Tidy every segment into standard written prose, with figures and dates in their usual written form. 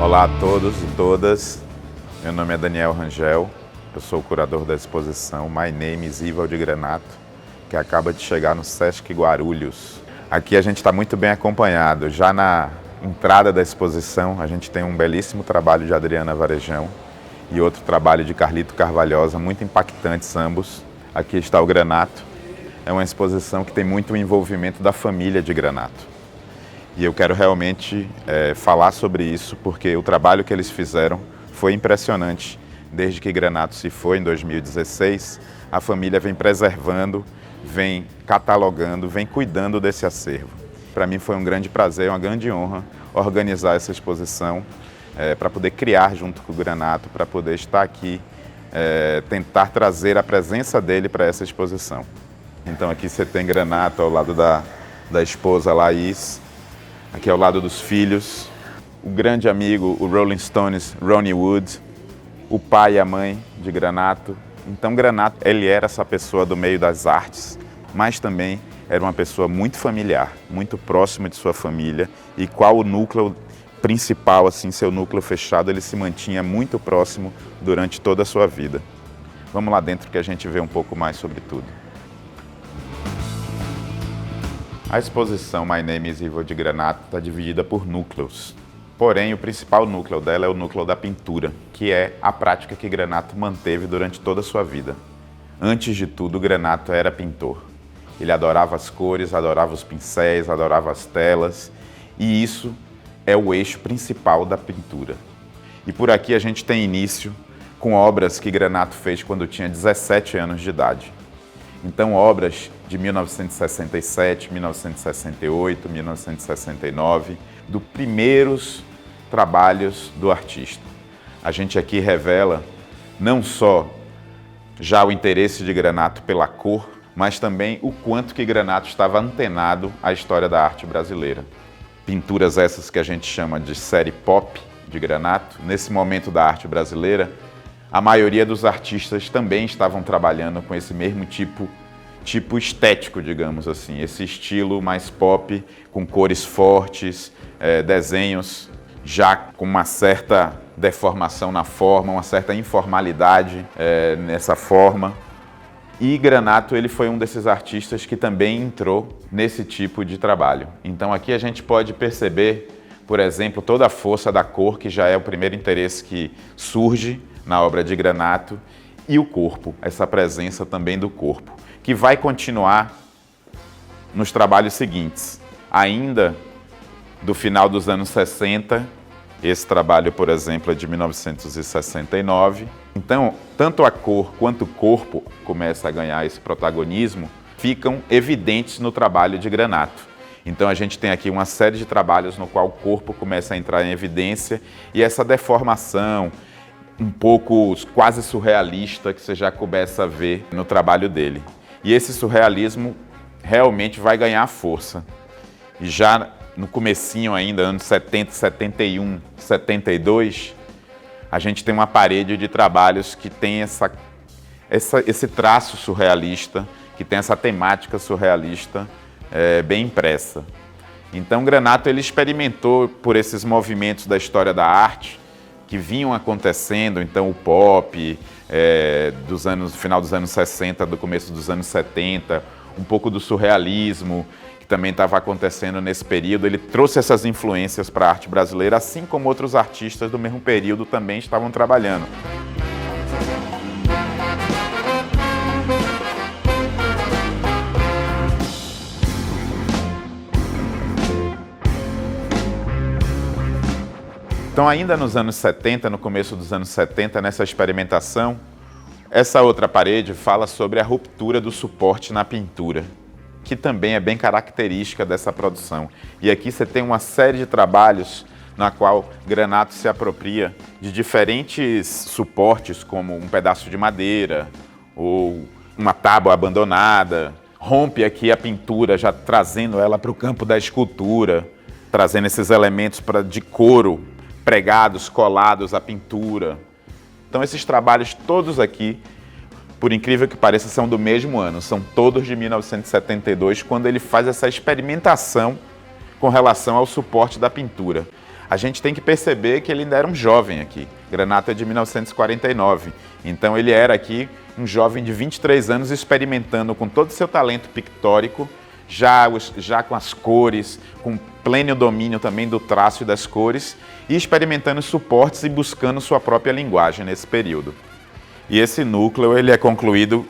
Olá a todos e todas, meu nome é Daniel Rangel, eu sou o curador da exposição My Name is Ival de Granato, que acaba de chegar no Sesc Guarulhos. Aqui a gente está muito bem acompanhado, já na entrada da exposição a gente tem um belíssimo trabalho de Adriana Varejão e outro trabalho de Carlito Carvalhosa, muito impactantes ambos. Aqui está o Granato, é uma exposição que tem muito envolvimento da família de Granato. E eu quero realmente falar sobre isso, porque o trabalho que eles fizeram foi impressionante. Desde que Granato se foi, em 2016, a família vem preservando, vem catalogando, vem cuidando desse acervo. Para mim foi um grande prazer, uma grande honra organizar essa exposição, para poder criar junto com o Granato, para poder estar aqui, tentar trazer a presença dele para essa exposição. Então aqui você tem Granato ao lado da esposa Laís, aqui ao lado dos filhos, o grande amigo, o Rolling Stones, Ronnie Wood, o pai e a mãe de Granato. Então Granato, ele era essa pessoa do meio das artes, mas também era uma pessoa muito familiar, muito próxima de sua família, e qual o núcleo principal, assim, seu núcleo fechado, ele se mantinha muito próximo durante toda a sua vida. Vamos lá dentro que a gente vê um pouco mais sobre tudo. A exposição My Name is Ival de Granato está dividida por núcleos. Porém, o principal núcleo dela é o núcleo da pintura, que é a prática que Granato manteve durante toda a sua vida. Antes de tudo, Granato era pintor. Ele adorava as cores, adorava os pincéis, adorava as telas, e isso é o eixo principal da pintura. E por aqui a gente tem início com obras que Granato fez quando tinha 17 anos de idade. Então, obras de 1967, 1968, 1969, dos primeiros trabalhos do artista. A gente aqui revela não só já o interesse de Granato pela cor, mas também o quanto que Granato estava antenado à história da arte brasileira. Pinturas essas que a gente chama de série pop de Granato. Nesse momento da arte brasileira, a maioria dos artistas também estavam trabalhando com esse mesmo tipo estético, digamos assim, esse estilo mais pop, com cores fortes, desenhos já com uma certa deformação na forma, uma certa informalidade nessa forma. E Granato, ele foi um desses artistas que também entrou nesse tipo de trabalho. Então aqui a gente pode perceber, por exemplo, toda a força da cor, que já é o primeiro interesse que surge na obra de Granato, e o corpo, essa presença também do corpo, que vai continuar nos trabalhos seguintes. Ainda do final dos anos 60, esse trabalho, por exemplo, é de 1969. Então, tanto a cor quanto o corpo começa a ganhar esse protagonismo, ficam evidentes no trabalho de Granato. Então a gente tem aqui uma série de trabalhos no qual o corpo começa a entrar em evidência e essa deformação, um pouco quase surrealista, que você já começa a ver no trabalho dele. E esse surrealismo realmente vai ganhar força. E já no comecinho ainda, anos 70, 71, 72, a gente tem uma parede de trabalhos que tem esse traço surrealista, que tem essa temática surrealista bem impressa. Então Granato, ele experimentou por esses movimentos da história da arte que vinham acontecendo, então o pop, final dos anos 60, do começo dos anos 70, um pouco do surrealismo, que também estava acontecendo nesse período. Ele trouxe essas influências para a arte brasileira, assim como outros artistas do mesmo período também estavam trabalhando. Então, ainda nos anos 70, no começo dos anos 70, nessa experimentação, essa outra parede fala sobre a ruptura do suporte na pintura, que também é bem característica dessa produção. E aqui você tem uma série de trabalhos na qual Granato se apropria de diferentes suportes, como um pedaço de madeira ou uma tábua abandonada. Rompe aqui a pintura, já trazendo ela para o campo da escultura, trazendo esses elementos de couro, pregados, colados à pintura. Então esses trabalhos todos aqui, por incrível que pareça, são do mesmo ano, são todos de 1972, quando ele faz essa experimentação com relação ao suporte da pintura. a gente tem que perceber que ele ainda era um jovem aqui. Granato é de 1949, então ele era aqui um jovem de 23 anos experimentando com todo o seu talento pictórico, já com as cores, com pleno domínio também do traço e das cores, e experimentando suportes e buscando sua própria linguagem nesse período. E esse núcleo ele é concluído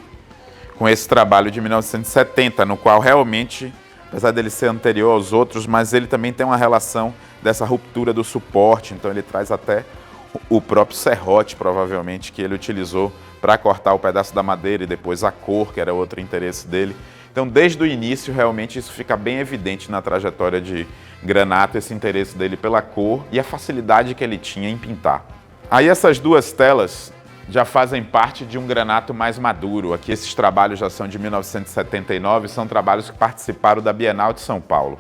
com esse trabalho de 1970, no qual realmente, apesar dele ser anterior aos outros, mas ele também tem uma relação dessa ruptura do suporte, então ele traz até o próprio serrote, provavelmente, que ele utilizou para cortar o pedaço da madeira e depois a cor, que era outro interesse dele. Então, desde o início, realmente, isso fica bem evidente na trajetória de Granato, esse interesse dele pela cor e a facilidade que ele tinha em pintar. Aí essas duas telas já fazem parte de um Granato mais maduro. Aqui esses trabalhos já são de 1979, são trabalhos que participaram da Bienal de São Paulo.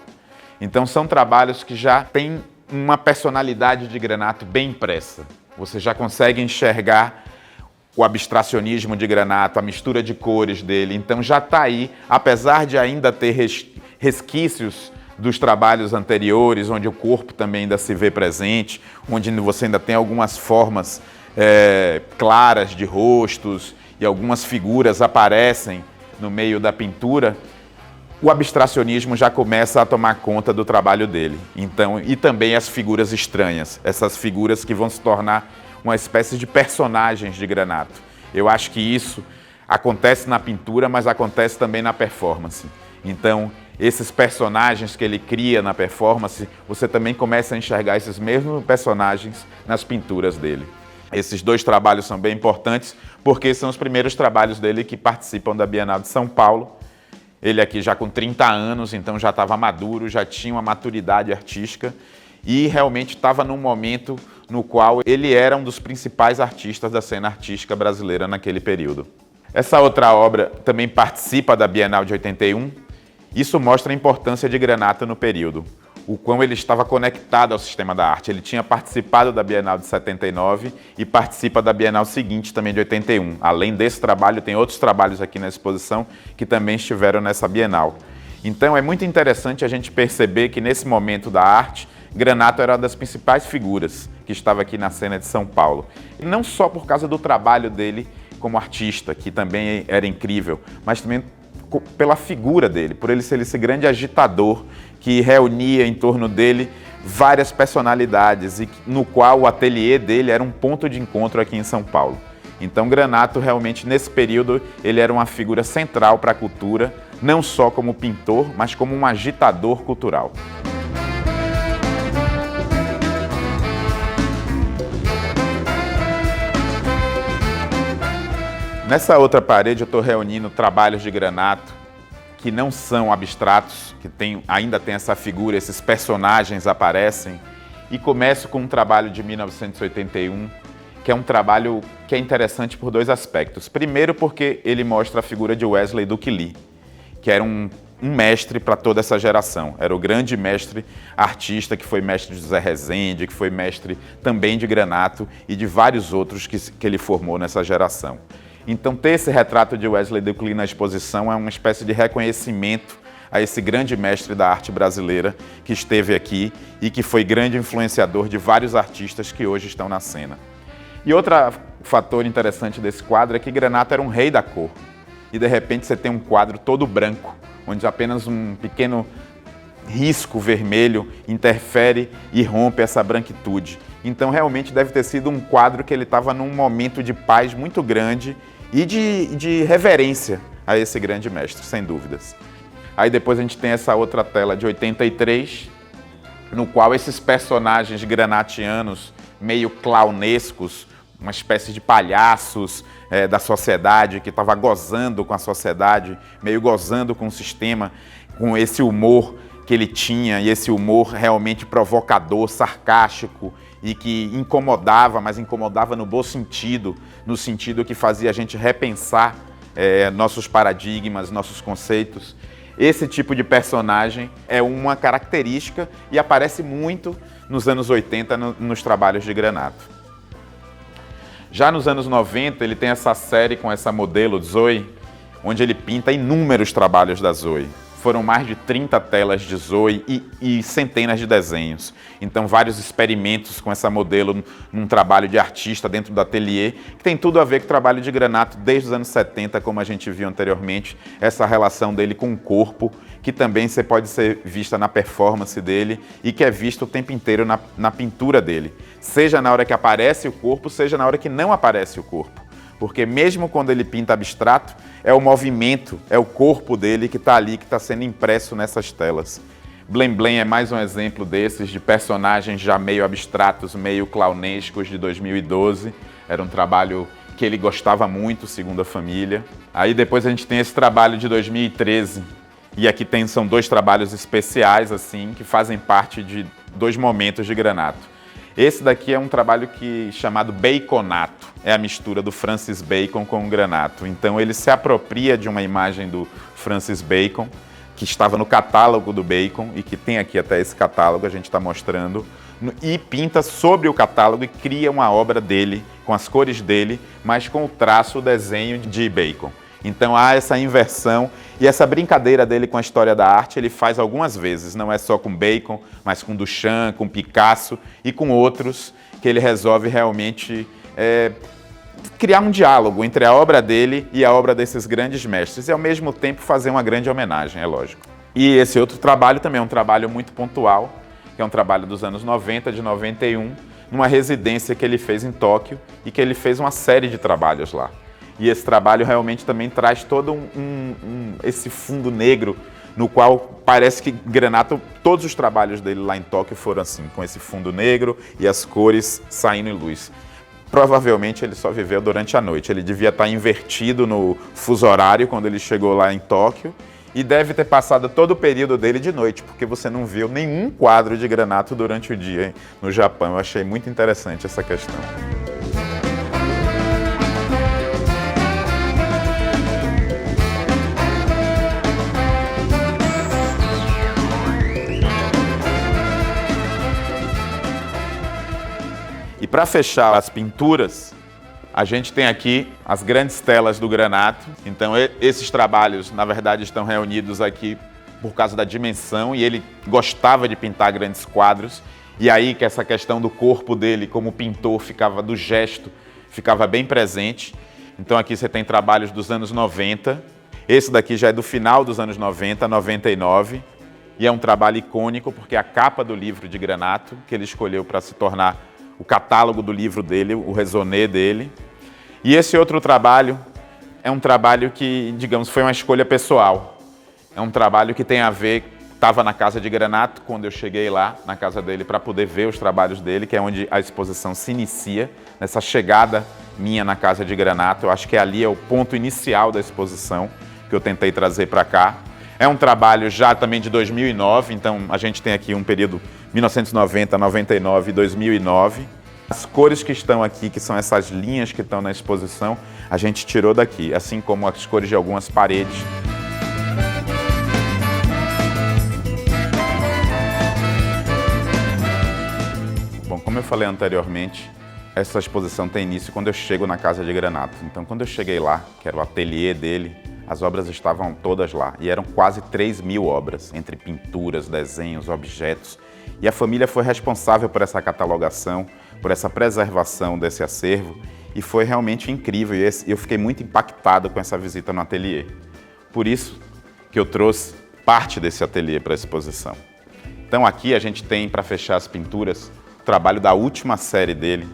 Então são trabalhos que já têm uma personalidade de Granato bem impressa. Você já consegue enxergar o abstracionismo de Granato, a mistura de cores dele. Então já está aí, apesar de ainda ter resquícios dos trabalhos anteriores, onde o corpo também ainda se vê presente, onde você ainda tem algumas formas claras de rostos e algumas figuras aparecem no meio da pintura, o abstracionismo já começa a tomar conta do trabalho dele. Então, e também as figuras estranhas, essas figuras que vão se tornar uma espécie de personagens de Granato. Eu acho que isso acontece na pintura, mas acontece também na performance. Então, esses personagens que ele cria na performance, você também começa a enxergar esses mesmos personagens nas pinturas dele. Esses dois trabalhos são bem importantes porque são os primeiros trabalhos dele que participam da Bienal de São Paulo. Ele aqui já com 30 anos, então já estava maduro, já tinha uma maturidade artística e realmente estava num momento no qual ele era um dos principais artistas da cena artística brasileira naquele período. Essa outra obra também participa da Bienal de 81. Isso mostra a importância de Granato no período, o quão ele estava conectado ao sistema da arte. Ele tinha participado da Bienal de 79 e participa da Bienal seguinte também de 81. Além desse trabalho, tem outros trabalhos aqui na exposição que também estiveram nessa Bienal. Então é muito interessante a gente perceber que nesse momento da arte, Granato era uma das principais figuras que estava aqui na cena de São Paulo. E não só por causa do trabalho dele como artista, que também era incrível, mas também pela figura dele, por ele ser esse grande agitador que reunia em torno dele várias personalidades e no qual o ateliê dele era um ponto de encontro aqui em São Paulo. Então Granato realmente nesse período ele era uma figura central para a cultura, não só como pintor, mas como um agitador cultural. Nessa outra parede eu estou reunindo trabalhos de Granato que não são abstratos, que ainda tem essa figura, esses personagens aparecem. E começo com um trabalho de 1981, que é um trabalho que é interessante por dois aspectos. Primeiro porque ele mostra a figura de Wesley Duque Lee, que era um mestre para toda essa geração. Era o grande mestre artista, que foi mestre de José Rezende, que foi mestre também de Granato e de vários outros que ele formou nessa geração. Então, ter esse retrato de Wesley Duque Lee na exposição é uma espécie de reconhecimento a esse grande mestre da arte brasileira que esteve aqui e que foi grande influenciador de vários artistas que hoje estão na cena. E outro fator interessante desse quadro é que Granato era um rei da cor. E, de repente, você tem um quadro todo branco, onde apenas um pequeno risco vermelho interfere e rompe essa branquitude. Então, realmente, deve ter sido um quadro que ele estava num momento de paz muito grande e de reverência a esse grande mestre, sem dúvidas. Aí depois a gente tem essa outra tela de 83, no qual esses personagens granatianos, meio clownescos, uma espécie de palhaços da sociedade, que estava gozando com a sociedade, meio gozando com o sistema, com esse humor que ele tinha, e esse humor realmente provocador, sarcástico, e que incomodava, mas incomodava no bom sentido, no sentido que fazia a gente repensar nossos paradigmas, nossos conceitos. Esse tipo de personagem é uma característica e aparece muito nos anos 80 nos trabalhos de Granato. Já nos anos 90, ele tem essa série com essa modelo, Zoe, onde ele pinta inúmeros trabalhos da Zoe. foram mais de 30 telas de Zoe e centenas de desenhos. Então, vários experimentos com essa modelo num trabalho de artista dentro do ateliê, que tem tudo a ver com o trabalho de Granato desde os anos 70, como a gente viu anteriormente, essa relação dele com o corpo, que também pode ser vista na performance dele e que é visto o tempo inteiro na pintura dele, seja na hora que aparece o corpo, seja na hora que não aparece o corpo. Porque mesmo quando ele pinta abstrato, é o movimento, é o corpo dele que está ali, que está sendo impresso nessas telas. Blém Blém é mais um exemplo desses, de personagens já meio abstratos, meio clownescos, de 2012. Era um trabalho que ele gostava muito, segundo a família. Aí depois a gente tem esse trabalho de 2013, e aqui são dois trabalhos especiais, assim, que fazem parte de dois momentos de Granato. Esse daqui é um trabalho chamado Baconato, é a mistura do Francis Bacon com o Granato. Então ele se apropria de uma imagem do Francis Bacon, que estava no catálogo do Bacon, e que tem aqui até esse catálogo, a gente está mostrando, e pinta sobre o catálogo e cria uma obra dele, com as cores dele, mas com o traço, o desenho de Bacon. Então há essa inversão e essa brincadeira dele com a história da arte, ele faz algumas vezes, não é só com Bacon, mas com Duchamp, com Picasso e com outros, que ele resolve realmente criar um diálogo entre a obra dele e a obra desses grandes mestres, e ao mesmo tempo fazer uma grande homenagem, é lógico. E esse outro trabalho também é um trabalho muito pontual, que é um trabalho dos anos 90, de 91, numa residência que ele fez em Tóquio e que ele fez uma série de trabalhos lá. E esse trabalho realmente também traz todo esse fundo negro, no qual parece que Granato, todos os trabalhos dele lá em Tóquio foram assim, com esse fundo negro e as cores saindo em luz. Provavelmente ele só viveu durante a noite, ele devia estar invertido no fuso horário quando ele chegou lá em Tóquio, e deve ter passado todo o período dele de noite, porque você não viu nenhum quadro de Granato durante o dia no Japão. Eu achei muito interessante essa questão. E para fechar as pinturas, a gente tem aqui as grandes telas do Granato. Então esses trabalhos, na verdade, estão reunidos aqui por causa da dimensão, e ele gostava de pintar grandes quadros. E aí que essa questão do corpo dele como pintor, do gesto, ficava bem presente. Então aqui você tem trabalhos dos anos 90. Esse daqui já é do final dos anos 90, 99. E é um trabalho icônico porque é a capa do livro de Granato, que ele escolheu para se tornar o catálogo do livro dele, o raisonné dele. E esse outro trabalho é um trabalho que, digamos, foi uma escolha pessoal. É um trabalho que tem a ver, estava na casa de Granato, quando eu cheguei lá, na casa dele, para poder ver os trabalhos dele, que é onde a exposição se inicia, nessa chegada minha na casa de Granato. Eu acho que ali é o ponto inicial da exposição, que eu tentei trazer para cá. É um trabalho já também de 2009, então a gente tem aqui um período 1990, 99 e 2009. As cores que estão aqui, que são essas linhas que estão na exposição, a gente tirou daqui, assim como as cores de algumas paredes. Bom, como eu falei anteriormente, essa exposição tem início quando eu chego na casa de Granato. Então, quando eu cheguei lá, que era o ateliê dele, as obras estavam todas lá, e eram quase 3.000 obras, entre pinturas, desenhos, objetos. E a família foi responsável por essa catalogação, por essa preservação desse acervo, e foi realmente incrível, e eu fiquei muito impactado com essa visita no ateliê. Por isso que eu trouxe parte desse ateliê para a exposição. Então aqui a gente tem, para fechar as pinturas, o trabalho da última série dele,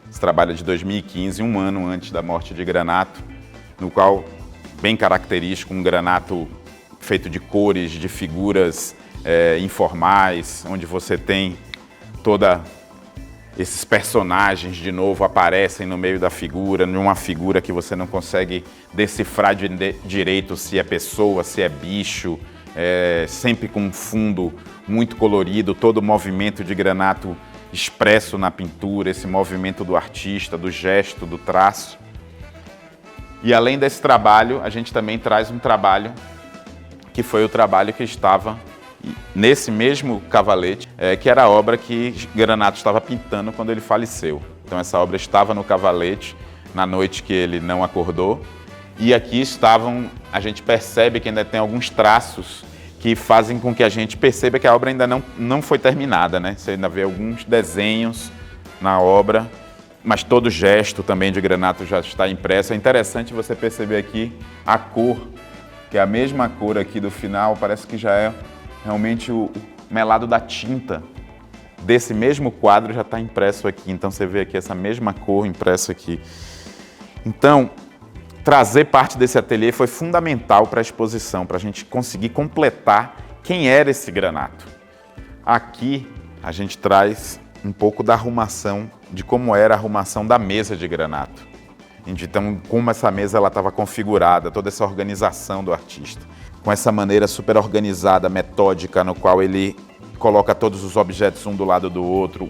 esse trabalho é de 2015, um ano antes da morte de Granato, no qual, bem característico, um Granato feito de cores, de figuras informais, onde você tem toda esses personagens de novo aparecem no meio da figura, numa figura que você não consegue decifrar direito se é pessoa, se é bicho, sempre com um fundo muito colorido, todo o movimento de Granato expresso na pintura, esse movimento do artista, do gesto, do traço. E além desse trabalho, a gente também traz um trabalho que foi o trabalho que estava nesse mesmo cavalete, que era a obra que Granato estava pintando quando ele faleceu. Então essa obra estava no cavalete na noite que ele não acordou, e aqui estavam, a gente percebe que ainda tem alguns traços que fazem com que a gente perceba que a obra ainda não foi terminada, né? Você ainda vê alguns desenhos na obra, mas todo gesto também de Granato já está impresso. É interessante você perceber aqui a cor, que é a mesma cor aqui do final, parece que já é realmente o melado da tinta desse mesmo quadro já está impresso aqui. Então você vê aqui essa mesma cor impressa aqui. Então, trazer parte desse ateliê foi fundamental para a exposição, para a gente conseguir completar quem era esse Granato. Aqui a gente traz um pouco da arrumação, de como era a arrumação da mesa de Granato. Então, como essa mesa estava configurada, toda essa organização do artista. Com essa maneira super organizada, metódica, no qual ele coloca todos os objetos um do lado do outro.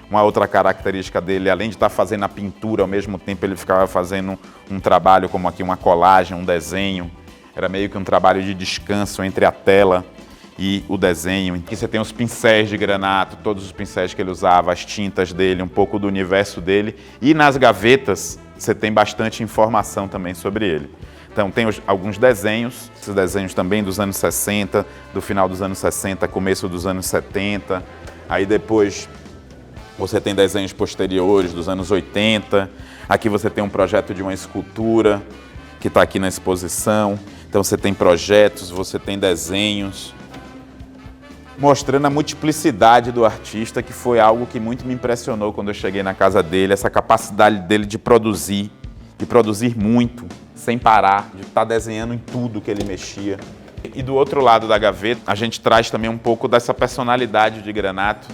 Uma outra característica dele, além de estar fazendo a pintura, ao mesmo tempo ele ficava fazendo um trabalho como aqui, uma colagem, um desenho. Era meio que um trabalho de descanso entre a tela e o desenho. Aqui você tem os pincéis de Granato, todos os pincéis que ele usava, as tintas dele, um pouco do universo dele. E nas gavetas você tem bastante informação também sobre ele. Então tem alguns desenhos, esses desenhos também dos anos 60, do final dos anos 60, começo dos anos 70. Aí depois você tem desenhos posteriores dos anos 80. Aqui você tem um projeto de uma escultura que está aqui na exposição. Então você tem projetos, você tem desenhos, mostrando a multiplicidade do artista, que foi algo que muito me impressionou quando eu cheguei na casa dele, essa capacidade dele de produzir muito, sem parar, de estar desenhando em tudo que ele mexia. E do outro lado da gaveta, a gente traz também um pouco dessa personalidade de Granato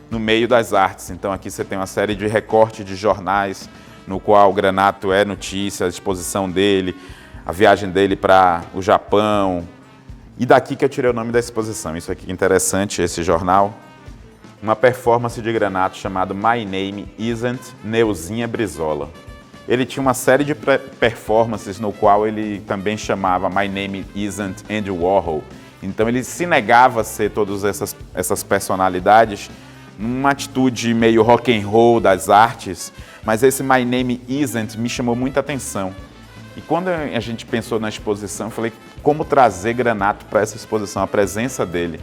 no meio das artes. Então aqui você tem uma série de recortes de jornais, no qual o Granato é notícia, a exposição dele, a viagem dele para o Japão. E daqui que eu tirei o nome da exposição. Isso aqui é interessante, esse jornal. Uma performance de Granato chamada My Name Isn't Neuzinha Brizola. Ele tinha uma série de performances no qual ele também chamava My Name Isn't Andy Warhol. Então ele se negava a ser todas essas personalidades numa atitude meio rock and roll das artes, mas esse My Name Isn't me chamou muita atenção. E quando a gente pensou na exposição, eu falei, como trazer Granato para essa exposição, a presença dele.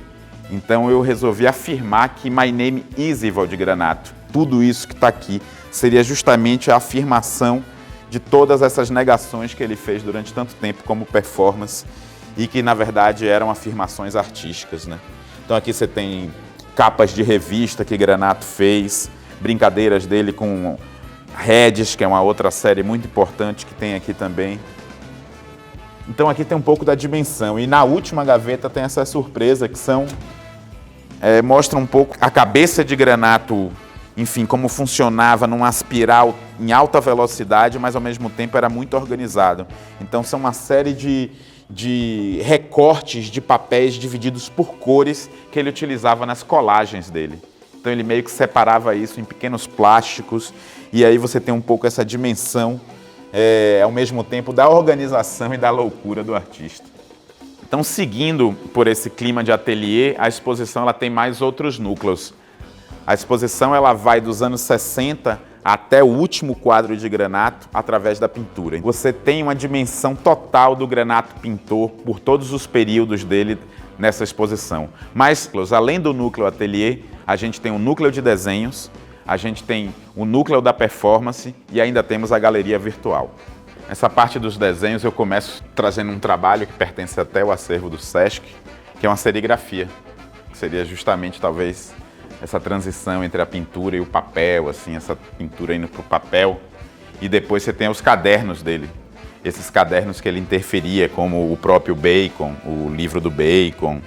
Então eu resolvi afirmar que My Name is Ivaldi Granato. Tudo isso que está aqui seria justamente a afirmação de todas essas negações que ele fez durante tanto tempo como performance e que, na verdade, eram afirmações artísticas, né? Então aqui você tem capas de revista que Granato fez, brincadeiras dele com Regis, que é uma outra série muito importante que tem aqui também. Então aqui tem um pouco da dimensão. E na última gaveta tem essa surpresa que mostra um pouco a cabeça de Granato, enfim, como funcionava numa espiral em alta velocidade, mas ao mesmo tempo era muito organizado. Então são uma série de recortes de papéis divididos por cores que ele utilizava nas colagens dele. Então ele meio que separava isso em pequenos plásticos e aí você tem um pouco essa dimensão, ao mesmo tempo, da organização e da loucura do artista. Então, seguindo por esse clima de ateliê, a exposição ela tem mais outros núcleos. A exposição ela vai dos anos 60 até o último quadro de Granato através da pintura. Você tem uma dimensão total do Granato pintor por todos os períodos dele nessa exposição. Mas, além do núcleo ateliê, a gente tem um núcleo de desenhos, a gente tem o núcleo da performance e ainda temos a galeria virtual. Essa parte dos desenhos eu começo trazendo um trabalho que pertence até ao acervo do Sesc, que é uma serigrafia, que seria justamente talvez essa transição entre a pintura e o papel, assim, essa pintura indo para o papel. E depois você tem os cadernos dele, esses cadernos que ele interferia, como o próprio Bacon, o livro do Bacon,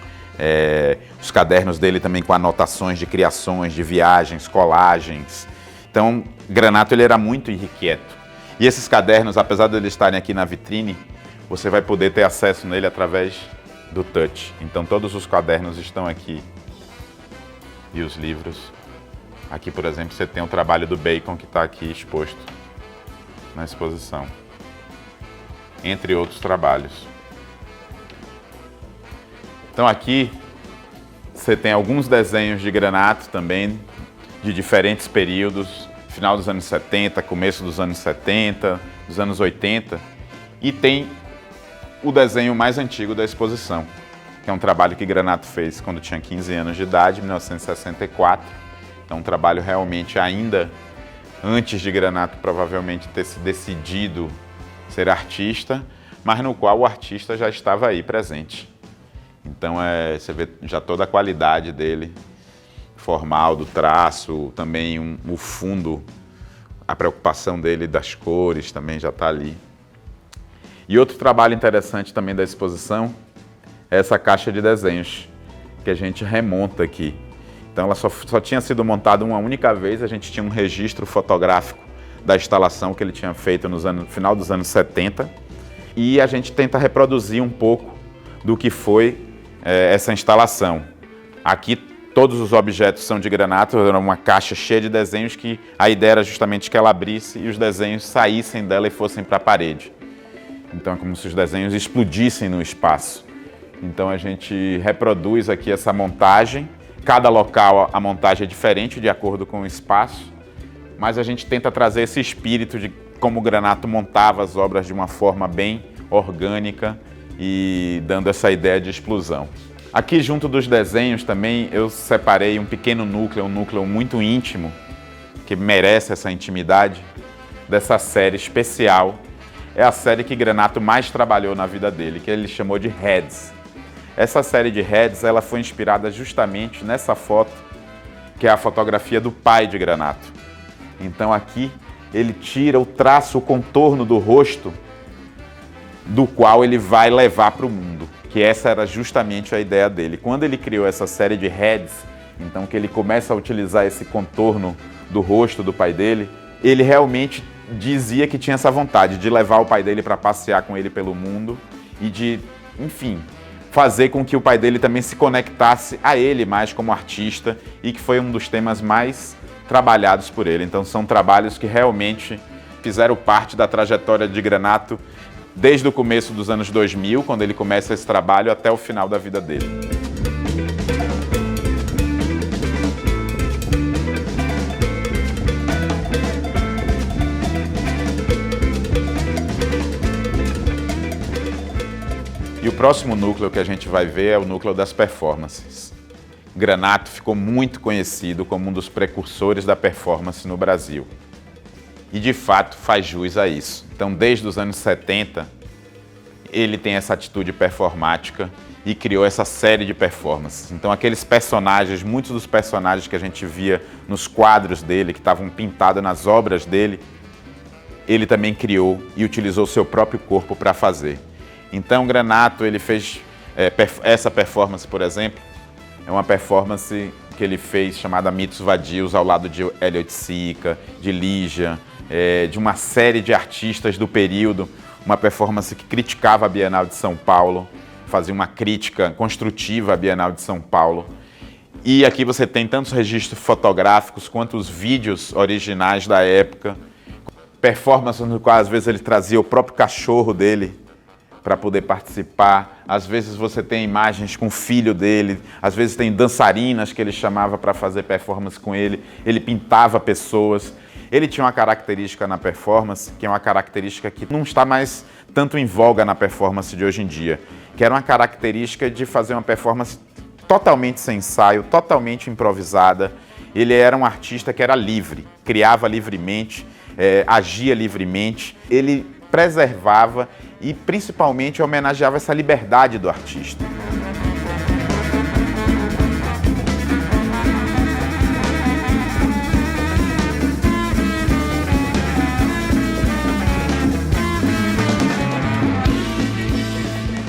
os cadernos dele também com anotações de criações, de viagens, colagens. Então, Granato ele era muito irrequieto. E esses cadernos, apesar de eles estarem aqui na vitrine, você vai poder ter acesso nele através do touch. Então, todos os cadernos estão aqui. E os livros. Aqui, por exemplo, você tem o trabalho do Bacon que está aqui exposto na exposição. Entre outros trabalhos. Então aqui você tem alguns desenhos de Granato também, de diferentes períodos, final dos anos 70, começo dos anos 70, dos anos 80, e tem o desenho mais antigo da exposição, que é um trabalho que Granato fez quando tinha 15 anos de idade, em 1964. Então um trabalho realmente ainda antes de Granato provavelmente ter se decidido ser artista, mas no qual o artista já estava aí presente. Então você vê já toda a qualidade dele, formal, do traço, também o fundo, a preocupação dele das cores também já está ali. E outro trabalho interessante também da exposição é essa caixa de desenhos, que a gente remonta aqui. Então ela só tinha sido montada uma única vez, a gente tinha um registro fotográfico da instalação que ele tinha feito no final dos anos 70, e a gente tenta reproduzir um pouco do que foi essa instalação. Aqui todos os objetos são de Granato, era uma caixa cheia de desenhos que a ideia era justamente que ela abrisse e os desenhos saíssem dela e fossem para a parede. Então é como se os desenhos explodissem no espaço. Então a gente reproduz aqui essa montagem. Cada local a montagem é diferente de acordo com o espaço, mas a gente tenta trazer esse espírito de como o Granato montava as obras de uma forma bem orgânica e dando essa ideia de explosão. Aqui junto dos desenhos também eu separei um pequeno núcleo, um núcleo muito íntimo, que merece essa intimidade, dessa série especial. É a série que Granato mais trabalhou na vida dele, que ele chamou de Heads. Essa série de Heads ela foi inspirada justamente nessa foto, que é a fotografia do pai de Granato. Então aqui ele tira o traço, o contorno do rosto, do qual ele vai levar para o mundo, que essa era justamente a ideia dele. Quando ele criou essa série de Heads, então que ele começa a utilizar esse contorno do rosto do pai dele, ele realmente dizia que tinha essa vontade de levar o pai dele para passear com ele pelo mundo e de, enfim, fazer com que o pai dele também se conectasse a ele mais como artista e que foi um dos temas mais trabalhados por ele. Então são trabalhos que realmente fizeram parte da trajetória de Granato desde o começo dos anos 2000, quando ele começa esse trabalho, até o final da vida dele. E o próximo núcleo que a gente vai ver é o núcleo das performances. Granato ficou muito conhecido como um dos precursores da performance no Brasil. E de fato faz jus a isso. Então desde os anos 70, ele tem essa atitude performática e criou essa série de performances. Então aqueles personagens, muitos dos personagens que a gente via nos quadros dele, que estavam pintados nas obras dele, ele também criou e utilizou seu próprio corpo para fazer. Então Granato ele fez essa performance, por exemplo, é uma performance que ele fez chamada Mitos Vadios, ao lado de Elliot Sica, de Lígia, de uma série de artistas do período, uma performance que criticava a Bienal de São Paulo, fazia uma crítica construtiva à Bienal de São Paulo. E aqui você tem tantos registros fotográficos quanto os vídeos originais da época, performances no qual às vezes ele trazia o próprio cachorro dele para poder participar. Às vezes você tem imagens com o filho dele, às vezes tem dançarinas que ele chamava para fazer performance com ele, ele pintava pessoas. Ele tinha uma característica na performance, que é uma característica que não está mais tanto em voga na performance de hoje em dia, que era uma característica de fazer uma performance totalmente sem ensaio, totalmente improvisada. Ele era um artista que era livre, criava livremente, agia livremente, ele preservava e principalmente homenageava essa liberdade do artista.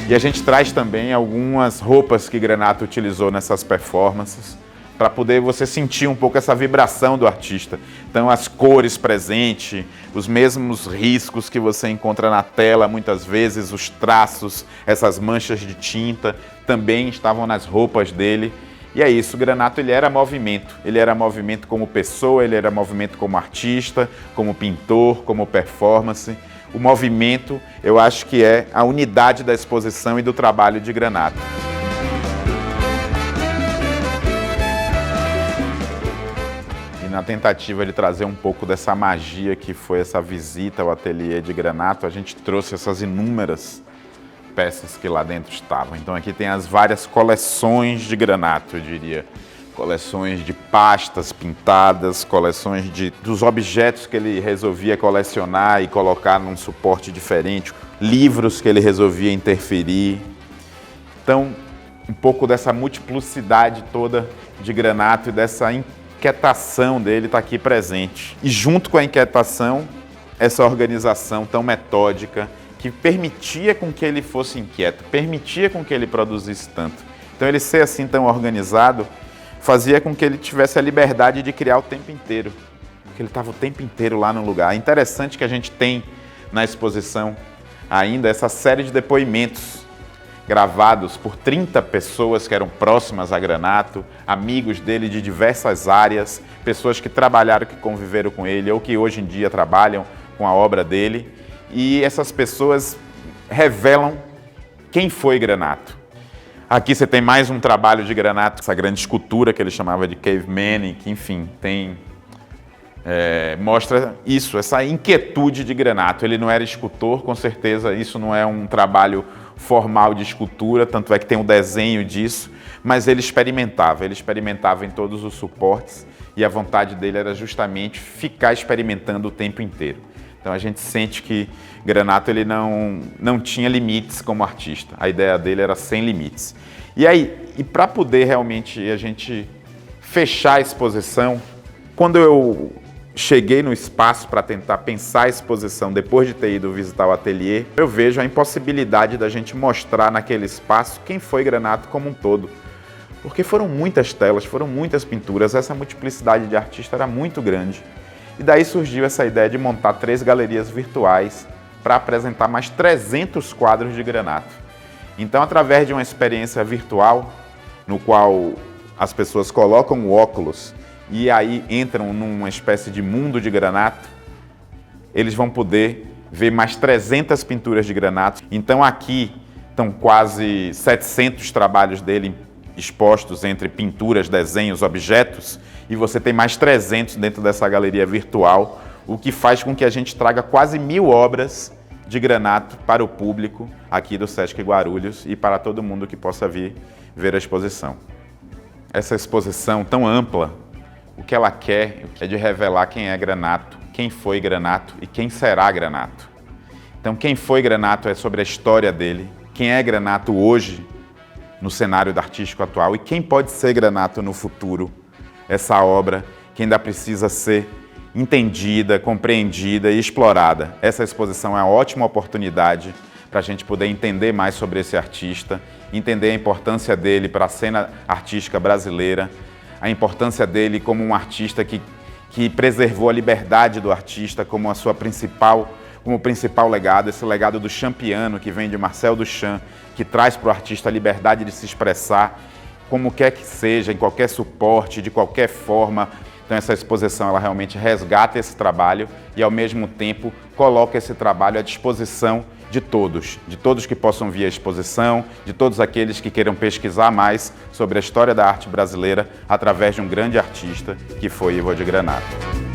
E a gente traz também algumas roupas que Granato utilizou nessas performances para poder você sentir um pouco essa vibração do artista. Então as cores presentes, os mesmos riscos que você encontra na tela, muitas vezes os traços, essas manchas de tinta também estavam nas roupas dele. E é isso, Granato ele era movimento como pessoa, ele era movimento como artista, como pintor, como performance. O movimento, eu acho que é a unidade da exposição e do trabalho de Granato. E na tentativa de trazer um pouco dessa magia que foi essa visita ao ateliê de Granato, a gente trouxe essas inúmeras peças que lá dentro estavam. Então aqui tem as várias coleções de Granato, eu diria. Coleções de pastas pintadas, coleções dos objetos que ele resolvia colecionar e colocar num suporte diferente, livros que ele resolvia interferir. Então, um pouco dessa multiplicidade toda de Granato e dessa inquietação dele está aqui presente. E junto com a inquietação, essa organização tão metódica que permitia com que ele fosse inquieto, permitia com que ele produzisse tanto. Então, ele ser assim tão organizado fazia com que ele tivesse a liberdade de criar o tempo inteiro, porque ele estava o tempo inteiro lá no lugar. É interessante que a gente tem na exposição ainda essa série de depoimentos gravados por 30 pessoas que eram próximas a Granato, amigos dele de diversas áreas, pessoas que trabalharam, que conviveram com ele ou que hoje em dia trabalham com a obra dele. E essas pessoas revelam quem foi Granato. Aqui você tem mais um trabalho de Granato, essa grande escultura que ele chamava de Caveman, que enfim, mostra isso, essa inquietude de Granato. Ele não era escultor, com certeza isso não é um trabalho formal de escultura, tanto é que tem um desenho disso, mas ele experimentava em todos os suportes e a vontade dele era justamente ficar experimentando o tempo inteiro. Então a gente sente que Granato ele não tinha limites como artista, a ideia dele era sem limites. E para poder realmente a gente fechar a exposição, quando eu cheguei no espaço para tentar pensar a exposição depois de ter ido visitar o ateliê, eu vejo a impossibilidade da gente mostrar naquele espaço quem foi Granato como um todo. Porque foram muitas telas, foram muitas pinturas, essa multiplicidade de artista era muito grande. E daí surgiu essa ideia de montar 3 galerias virtuais para apresentar mais 300 quadros de Granato. Então, através de uma experiência virtual, no qual as pessoas colocam o óculos e aí entram numa espécie de mundo de Granato, eles vão poder ver mais 300 pinturas de Granato. Então aqui estão quase 700 trabalhos dele expostos entre pinturas, desenhos, objetos, e você tem mais 300 dentro dessa galeria virtual, o que faz com que a gente traga quase 1000 obras de Granato para o público aqui do Sesc Guarulhos e para todo mundo que possa vir ver a exposição. Essa exposição tão ampla, o que ela quer é de revelar quem é Granato, quem foi Granato e quem será Granato. Então, quem foi Granato é sobre a história dele, quem é Granato hoje no cenário artístico atual e quem pode ser Granato no futuro. Essa obra que ainda precisa ser entendida, compreendida e explorada. Essa exposição é uma ótima oportunidade para a gente poder entender mais sobre esse artista, entender a importância dele para a cena artística brasileira, a importância dele como um artista que preservou a liberdade do artista como a sua principal legado, esse legado do champiano que vem de Marcel Duchamp, que traz para o artista a liberdade de se expressar, como quer que seja, em qualquer suporte, de qualquer forma. Então essa exposição ela realmente resgata esse trabalho e ao mesmo tempo coloca esse trabalho à disposição de todos que possam vir à exposição, de todos aqueles que queiram pesquisar mais sobre a história da arte brasileira através de um grande artista que foi Ivo de Granato.